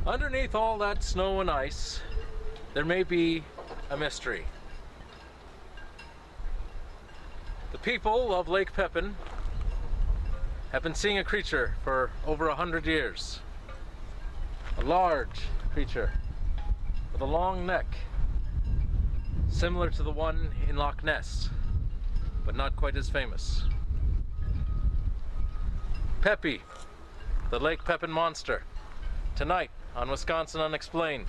Underneath all that snow and ice, there may be a mystery. The people of Lake Pepin have been seeing a creature for over 100 years. A large creature with a long neck, similar to the one in Loch Ness, but not quite as famous. Pepie, the Lake Pepin monster, tonight on Wisconsin Unexplained.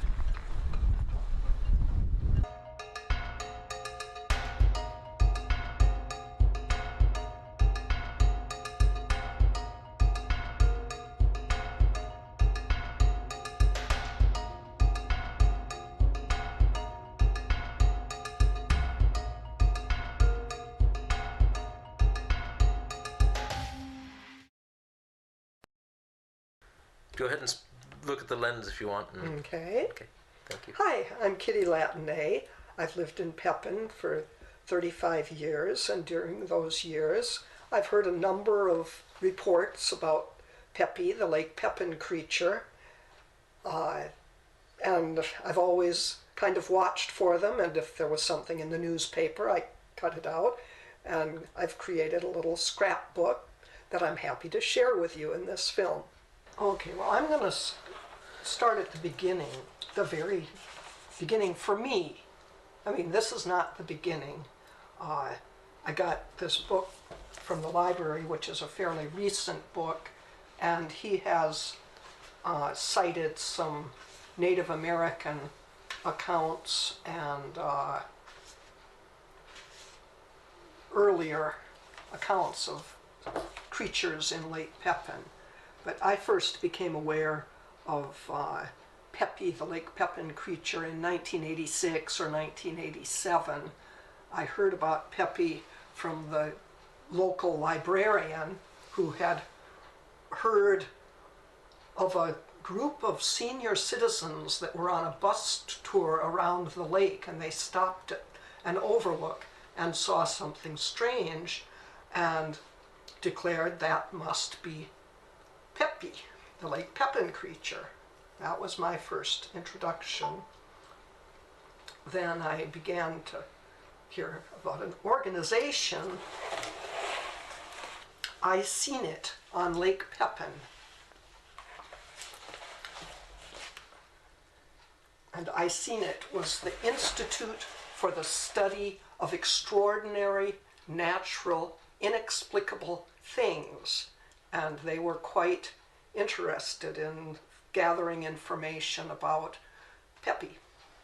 Go ahead and look at the lens if you want. Okay. Okay, thank you. Hi, I'm Kitty Latinay. I've lived in Pepin for 35 years, and during those years, I've heard a number of reports about Pepie, the Lake Pepin creature, and I've always kind of watched for them, and if there was something in the newspaper, I cut it out, and I've created a little scrapbook that I'm happy to share with you in this film. Okay, well, I'm going to start at the beginning, the very beginning for me. I mean, this is not the beginning. I got this book from the library, which is a fairly recent book, and he has cited some Native American accounts and earlier accounts of creatures in Lake Pepin. But I first became aware of Pepie, the Lake Pepin creature, in 1986 or 1987. I heard about Pepie from the local librarian who had heard of a group of senior citizens that were on a bus tour around the lake, and they stopped at an overlook and saw something strange and declared that must be Pepie, the Lake Pepin creature. That was my first introduction. Then I began to hear about an organization. I seen it on Lake Pepin. And I seen it was the Institute for the Study of Extraordinary, Natural, Inexplicable Things. And they were quite interested in gathering information about Pepie.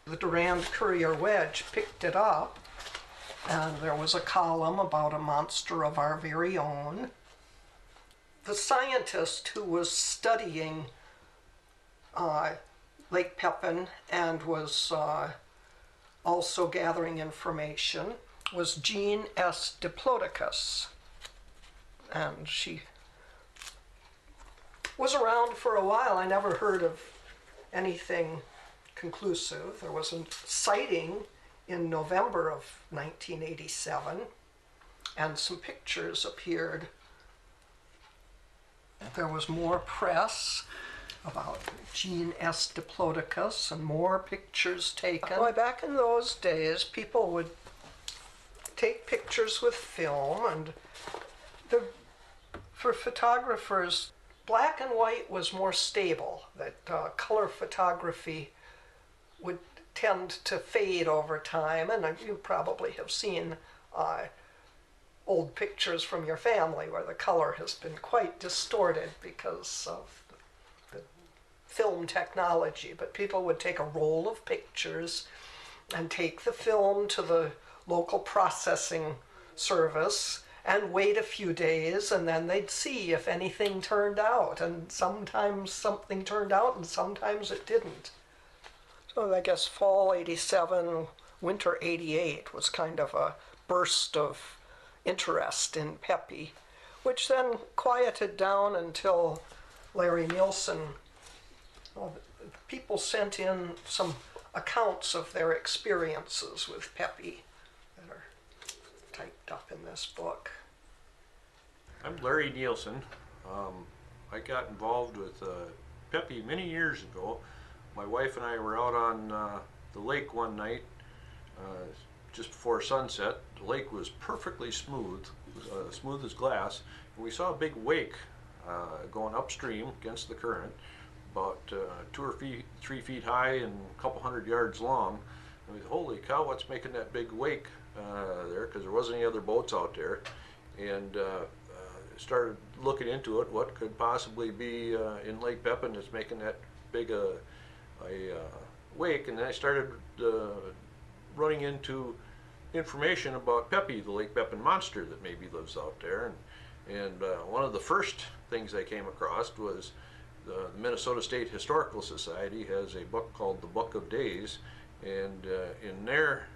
The Durand Courier Wedge picked it up, and there was a column about a monster of our very own. The scientist who was studying Lake Pepin and was also gathering information was Jean S. Diplodocus, and she was around for a while. I never heard of anything conclusive. There was a sighting in November of 1987, and some pictures appeared. There was more press about Jean S. Diplodocus and more pictures taken. Boy, back in those days, people would take pictures with film, and for photographers, black and white was more stable. That color photography would tend to fade over time, and you probably have seen old pictures from your family where the color has been quite distorted because of the film technology. But people would take a roll of pictures and take the film to the local processing service and wait a few days, and then they'd see if anything turned out. And sometimes something turned out, and sometimes it didn't. So I guess fall 87, winter 88 was kind of a burst of interest in Pepie, which then quieted down until Larry Nielsen. People sent in some accounts of their experiences with Pepie that are typed up in this book. I'm Larry Nielsen. I got involved with Pepie many years ago My wife and I were out on the lake one night just before sunset. The lake was perfectly smooth, smooth as glass, and we saw a big wake going upstream against the current, about 2 or 3 feet high and a couple hundred yards long. And we thought, holy cow, what's making that big wake there? Because there wasn't any other boats out there. And started looking into it, what could possibly be in Lake Pepin that's making that big a wake. And then I started running into information about Pepie, the Lake Pepin monster that maybe lives out there. And one of the first things I came across was the Minnesota State Historical Society has a book called The Book of Days, and in their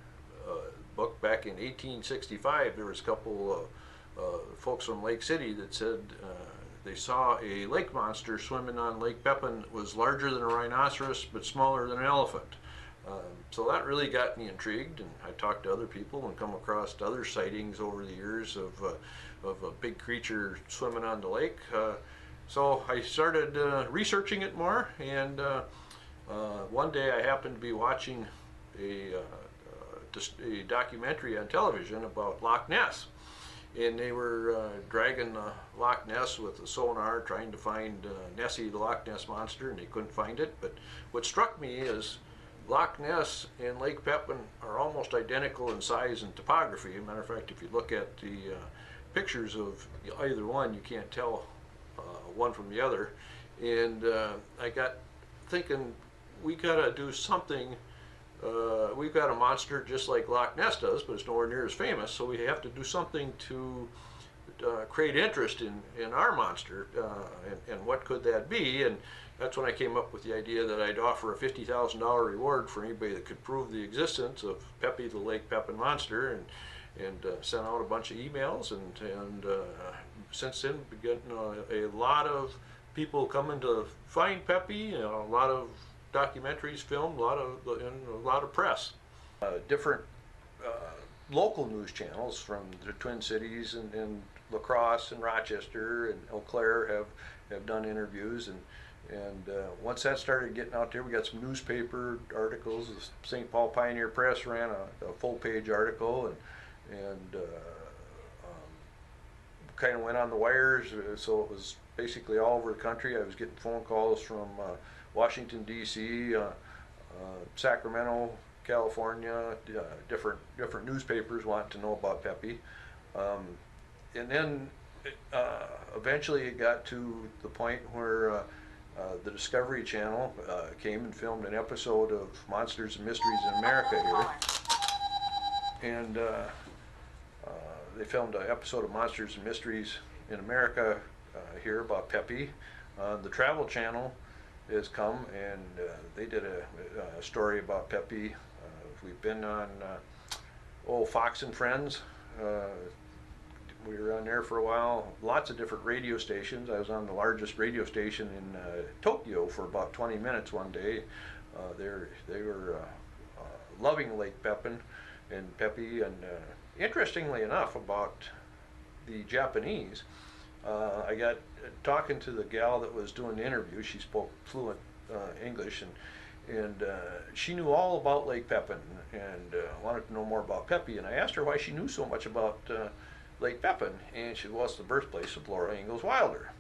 book back in 1865 there was a couple folks from Lake City that said they saw a lake monster swimming on Lake Pepin that was larger than a rhinoceros but smaller than an elephant. So that really got me intrigued, and I talked to other people and come across other sightings over the years of a big creature swimming on the lake. So I started researching it more, and one day I happened to be watching a documentary on television about Loch Ness, and they were dragging Loch Ness with a sonar trying to find Nessie, the Loch Ness monster, and they couldn't find it. But what struck me is Loch Ness and Lake Pepin are almost identical in size and topography. As a matter of fact, if you look at the pictures of either one, you can't tell one from the other. And I got thinking, we gotta do something. We've got a monster just like Loch Ness does, but it's nowhere near as famous, so we have to do something to create interest in our monster, and what could that be? And that's when I came up with the idea that I'd offer a $50,000 reward for anybody that could prove the existence of Pepie, the Lake Pepin monster, and sent out a bunch of emails, and since then we've been getting a lot of people coming to find Pepie, a lot of documentaries filmed, a lot of press. Different local news channels from the Twin Cities and La Crosse and Rochester and Eau Claire have done interviews, and once that started getting out there, we got some newspaper articles. The St. Paul Pioneer Press ran a full-page article, and kind of went on the wires, so it was basically all over the country. I was getting phone calls from Washington, D.C., Sacramento, California, different newspapers wanting to know about Pepie. And then eventually it got to the point where the Discovery Channel came and filmed an episode of Monsters and Mysteries in America here. And they filmed an episode of Monsters and Mysteries in America here about Pepie. The Travel Channel has come, and they did a story about Pepie. We've been on Fox and Friends. We were on there for a while. Lots of different radio stations. I was on the largest radio station in Tokyo for about 20 minutes one day. They were loving Lake Pepin and Pepie, and interestingly enough about the Japanese, I got talking to the gal that was doing the interview. She spoke fluent English, and she knew all about Lake Pepin and wanted to know more about Pepie. And I asked her why she knew so much about Lake Pepin, and she said, well, it's the birthplace of Laura Ingalls Wilder.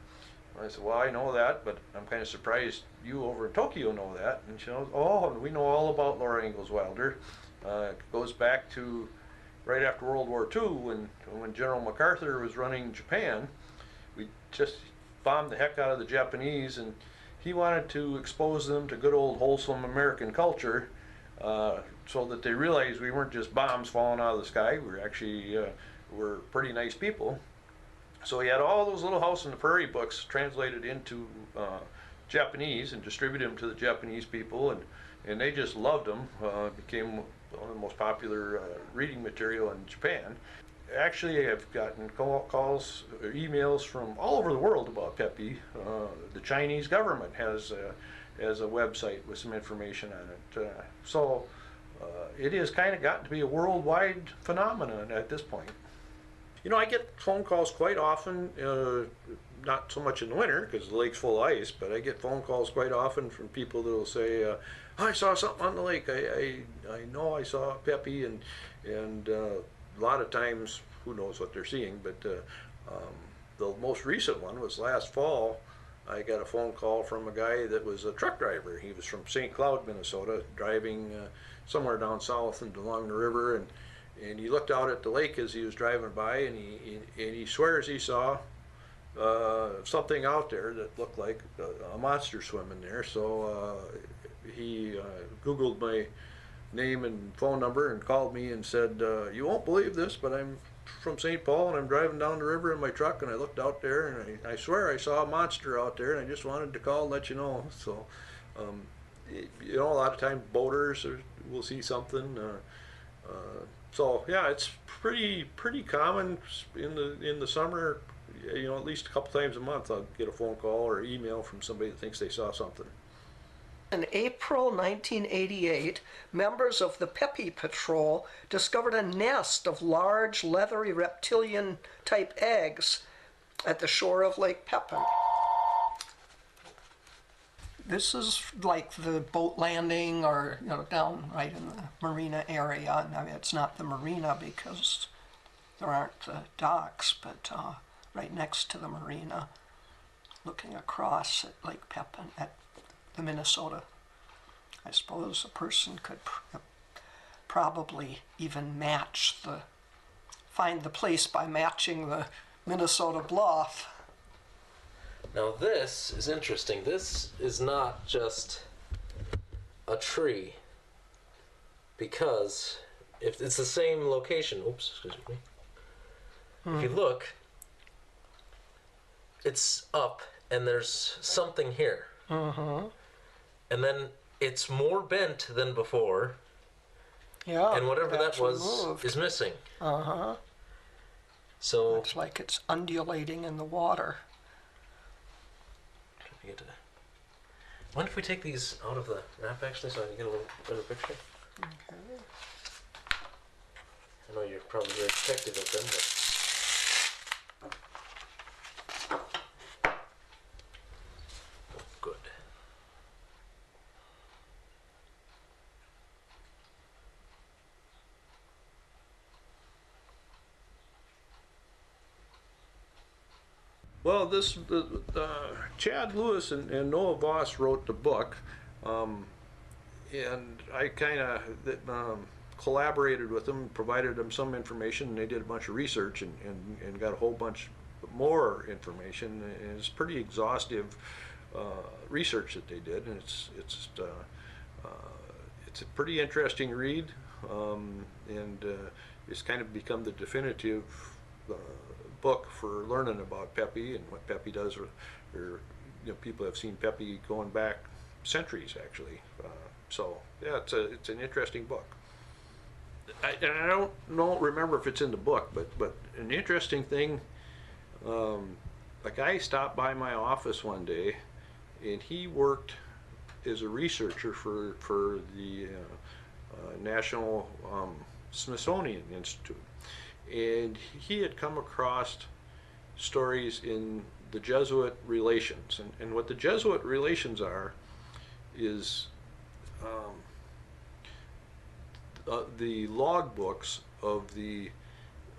And I said, well, I know that, but I'm kind of surprised you over in Tokyo know that. And she goes, oh, we know all about Laura Ingalls Wilder. It goes back to right after World War II, when General MacArthur was running Japan. We just bombed the heck out of the Japanese, and he wanted to expose them to good old wholesome American culture, so that they realized we weren't just bombs falling out of the sky. We were actually were pretty nice people. So he had all those Little House on the Prairie books translated into Japanese and distributed them to the Japanese people, and they just loved them. Became one of the most popular reading material in Japan. Actually, I've gotten calls or emails from all over the world about Pepie. The Chinese government has a website with some information on it. It has kind of gotten to be a worldwide phenomenon at this point. You know, I get phone calls quite often, not so much in the winter because the lake's full of ice, but I get phone calls quite often from people that will say, "Oh, I saw something on the lake. I know I saw Pepie," and a lot of times, who knows what they're seeing, but the most recent one was last fall. I got a phone call from a guy that was a truck driver. He was from St. Cloud, Minnesota, driving somewhere down south and along the river, and he looked out at the lake as he was driving by, and he swears he saw something out there that looked like a monster swimming there. So he Googled my name and phone number and called me and said, "You won't believe this, but I'm from St. Paul and I'm driving down the river in my truck and I looked out there and I swear I saw a monster out there and I just wanted to call and let you know." So, you know, a lot of times boaters will see something. So yeah, it's pretty common in the summer. You know, at least a couple times a month I'll get a phone call or email from somebody that thinks they saw something. In April 1988, members of the Pepie Patrol discovered a nest of large, leathery reptilian-type eggs at the shore of Lake Pepin. This is like the boat landing or, you know, down right in the marina area. I mean, it's not the marina because there aren't the docks, but right next to the marina, looking across at Lake Pepin, at the Minnesota. I suppose a person could probably even find the place by matching the Minnesota bluff. Now this is interesting. This is not just a tree, because if it's the same location, oops, excuse me. If you look, it's up and there's something here. And then it's more bent than before. Yeah. And whatever that was moved. is missing. So Looks like it's undulating in the water. Mind if we take these out of the wrap actually so I can get a little better picture? Okay. I know you're probably very protective of them, but good. Well, Chad Lewis and Noah Voss wrote the book, and I kind of collaborated with them, provided them some information, and they did a bunch of research and got a whole bunch more information. And it's pretty exhaustive research that they did, and it's a pretty interesting read, and it's kind of become the definitive book for learning about Pepie and what Pepie does. Or you know, people have seen Pepie going back centuries actually. So yeah, it's an interesting book. I don't remember if it's in the book, but an interesting thing. A guy stopped by my office one day, and he worked as a researcher for the National Smithsonian Institute. And he had come across stories in the Jesuit relations. And what the Jesuit relations are is the log books of the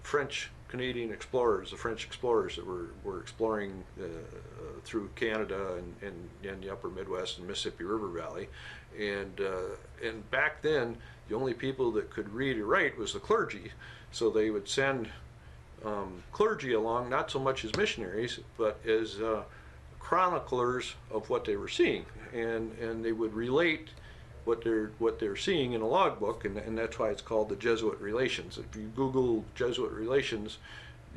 French Canadian explorers, the French explorers that were exploring through Canada and the upper Midwest and Mississippi River Valley. And back then, the only people that could read or write was the clergy. So they would send clergy along, not so much as missionaries, but as chroniclers of what they were seeing, and they would relate what they're seeing in a logbook, and that's why it's called the Jesuit Relations. If you Google Jesuit Relations,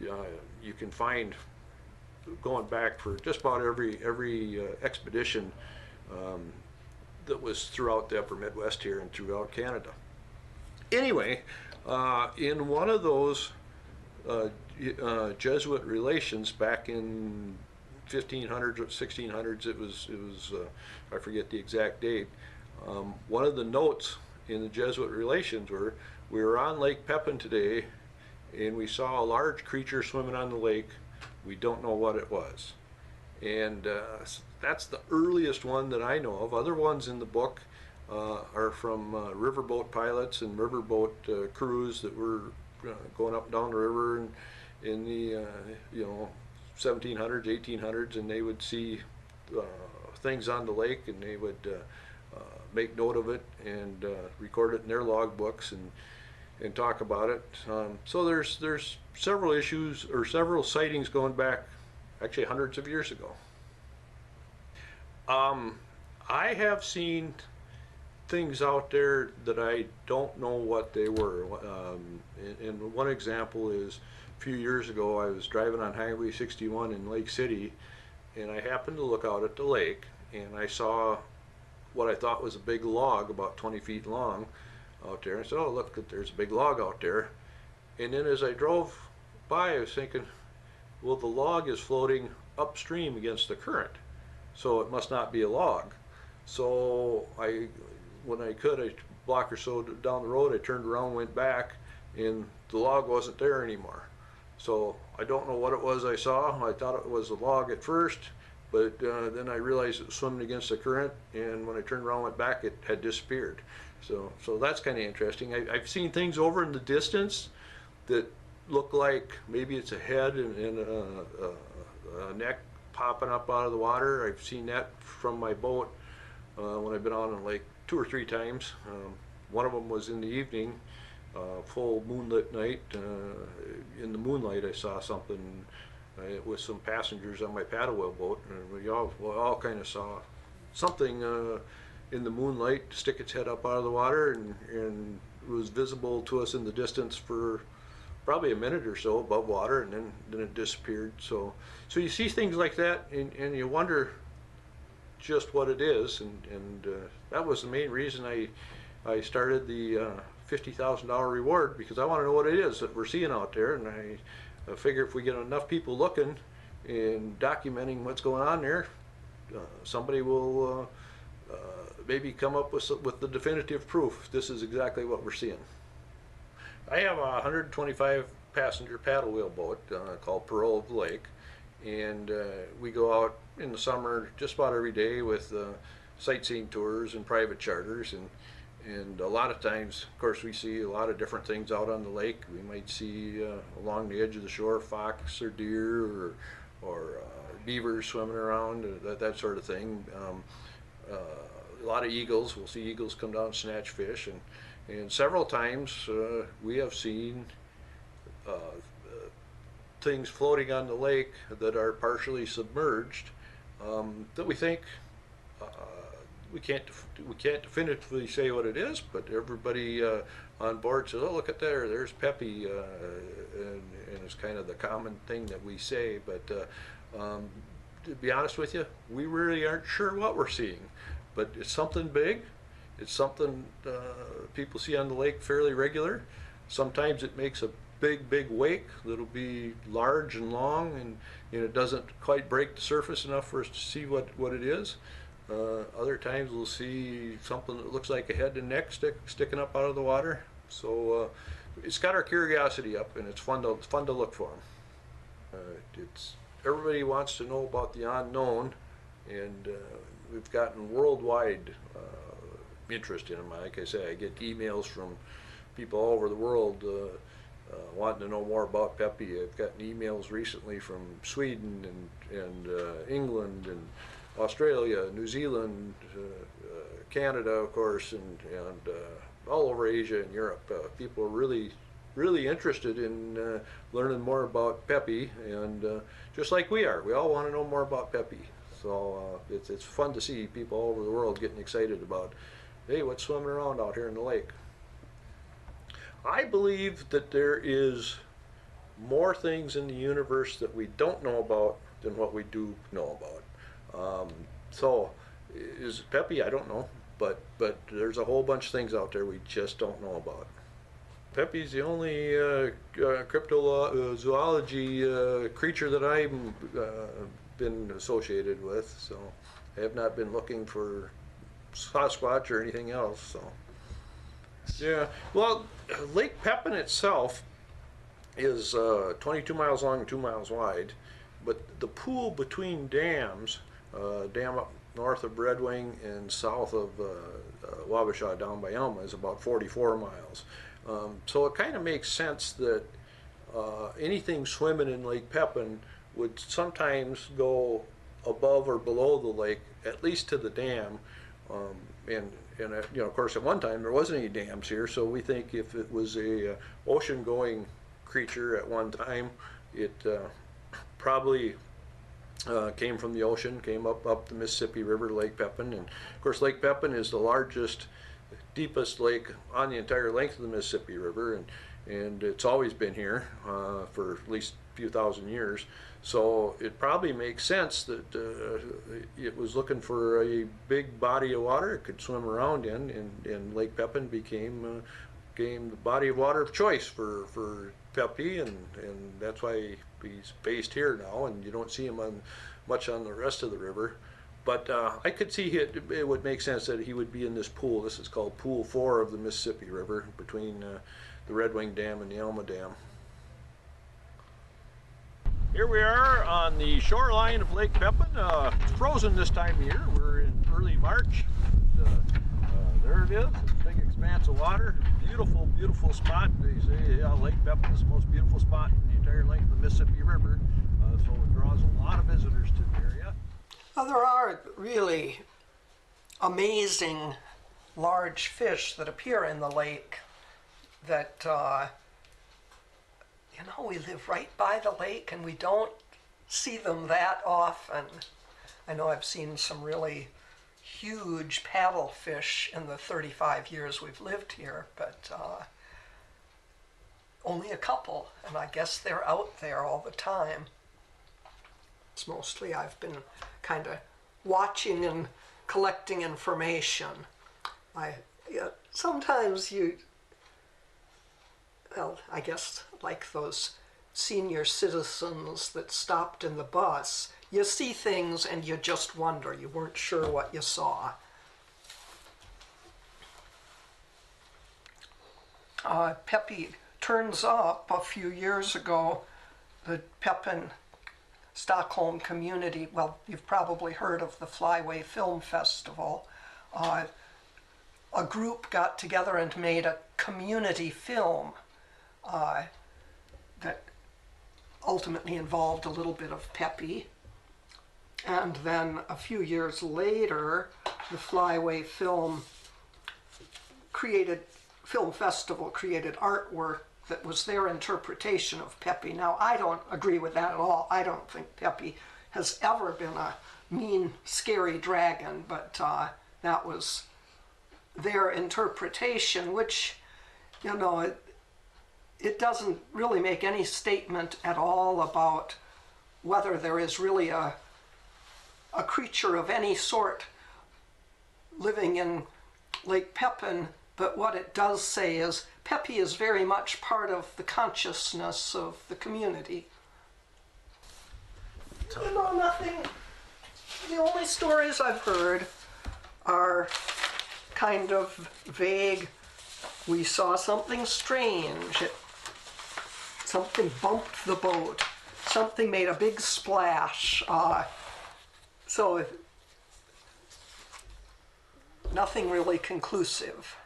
you can find, going back for just about every expedition that was throughout the upper Midwest here and throughout Canada. Anyway, in one of those Jesuit relations back in 1500s or 1600s, it was I forget the exact date. One of the notes in the Jesuit relations were, "We were on Lake Pepin today, and we saw a large creature swimming on the lake. We don't know what it was. And that's the earliest one that I know of. Other ones in the book are from riverboat pilots and riverboat crews that were going up and down the river and in the 1700s, 1800s, and they would see things on the lake, and they would make note of it and record it in their log books and talk about it. So there's several issues or several sightings going back actually hundreds of years ago. I have seen things out there that I don't know what they were. And one example is a few years ago I was driving on Highway 61 in Lake City, and I happened to look out at the lake, and I saw what I thought was a big log about 20 feet long out there. I said, oh, look, there's a big log out there. And then as I drove by, I was thinking, well, the log is floating upstream against the current, so it must not be a log. So when I could, a block or so down the road, I turned around, went back, and the log wasn't there anymore. So I don't know what it was I saw. I thought it was a log at first, but then I realized it was swimming against the current, and when I turned around and went back, it had disappeared. So that's kind of interesting. I've seen things over in the distance that look like maybe it's a head and a neck popping up out of the water. I've seen that from my boat when I've been on the lake 2 or 3 times. One of them was in the evening, full moonlit night. In the moonlight I saw something with some passengers on my paddle wheel boat, and we all kind of saw something in the moonlight stick its head up out of the water, and it was visible to us in the distance for probably a minute or so above water, and then it disappeared. So you see things like that, and you wonder just what it is, and that was the main reason I started the $50,000 reward, because I want to know what it is that we're seeing out there, and I figure if we get enough people looking and documenting what's going on there, somebody will maybe come up with the definitive proof. This is exactly what we're seeing. I have a 125 passenger paddle wheel boat called Pearl of the Lake, and we go out in the summer just about every day with sightseeing tours and private charters, and a lot of times, of course, we see a lot of different things out on the lake. We might see along the edge of the shore fox or deer or beavers swimming around, that sort of thing. A lot of eagles. We'll see eagles come down and snatch fish, and several times we have seen things floating on the lake that are partially submerged, that we think we can't definitively say what it is, but everybody on board says, oh, look at there's Pepie, and it's kind of the common thing that we say. But to be honest with you, we really aren't sure what we're seeing, but it's something big. It's something people see on the lake fairly regular. Sometimes it makes a big wake that'll be large and long, and it doesn't quite break the surface enough for us to see what it is. Other times we'll see something that looks like a head and neck sticking up out of the water. So it's got our curiosity up, and it's fun to look for them. Everybody wants to know about the unknown, and we've gotten worldwide interest in them. Like I say, I get emails from people all over the world wanting to know more about Pepie. I've gotten emails recently from Sweden and England and Australia, New Zealand, Canada, of course, and all over Asia and Europe. People are really interested in learning more about Pepie, and just like we are, we all want to know more about Pepie. So it's fun to see people all over the world getting excited about, hey, what's swimming around out here in the lake? I believe that there is more things in the universe that we don't know about than what we do know about. So is it Pepie? I don't know, but there's a whole bunch of things out there we just don't know about. Pepie's the only cryptozoology creature that I've been associated with, so I have not been looking for Sasquatch or anything else. So yeah, well, Lake Pepin itself is 22 miles long and 2 miles wide, but the pool between dams, dam up north of Red Wing and south of Wabasha down by Elma, is about 44 miles. So it kind of makes sense that anything swimming in Lake Pepin would sometimes go above or below the lake, at least to the dam. Of course, at one time there wasn't any dams here, so we think if it was a ocean-going creature at one time, it probably came from the ocean, came up the Mississippi River to Lake Pepin. And of course, Lake Pepin is the largest, deepest lake on the entire length of the Mississippi River, and it's always been here for at least a few thousand years. So it probably makes sense that it was looking for a big body of water it could swim around in, and Lake Pepin became the body of water of choice for Pepie, and that's why he's based here now, and you don't see him much on the rest of the river. But I could see it would make sense that he would be in this pool. This is called Pool 4 of the Mississippi River, between the Red Wing Dam and the Elma Dam. Here we are on the shoreline of Lake Pepin. It's frozen this time of year. We're in early March. There it is, a big expanse of water. Beautiful, beautiful spot. They say Lake Pepin is the most beautiful spot in the entire length of the Mississippi River. So it draws a lot of visitors to the area. Well, there are really amazing large fish that appear in the lake that, we live right by the lake and we don't see them that often. I know I've seen some really huge paddlefish in the 35 years we've lived here, but only a couple, and I guess they're out there all the time. It's mostly I've been kind of watching and collecting information. Sometimes I guess like those senior citizens that stopped in the bus, you see things and you just wonder. You weren't sure what you saw. Pepie turns up a few years ago. The Pepin Stockholm community, well, you've probably heard of the Flyway Film Festival. A group got together and made a community film that ultimately involved a little bit of Pepie. And then a few years later, the Flyway Film Festival created artwork that was their interpretation of Pepie. Now, I don't agree with that at all. I don't think Pepie has ever been a mean, scary dragon, but that was their interpretation, which, it doesn't really make any statement at all about whether there is really a creature of any sort living in Lake Pepin, but what it does say is Pepie is very much part of the consciousness of the community. Nothing. The only stories I've heard are kind of vague. We saw something strange. Something bumped the boat. Something made a big splash. So nothing really conclusive.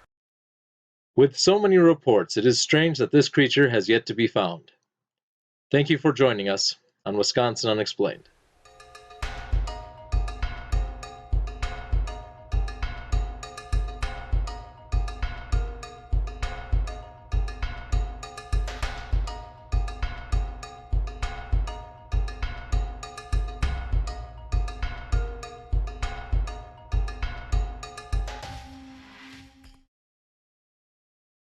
With so many reports, it is strange that this creature has yet to be found. Thank you for joining us on Wisconsin Unexplained.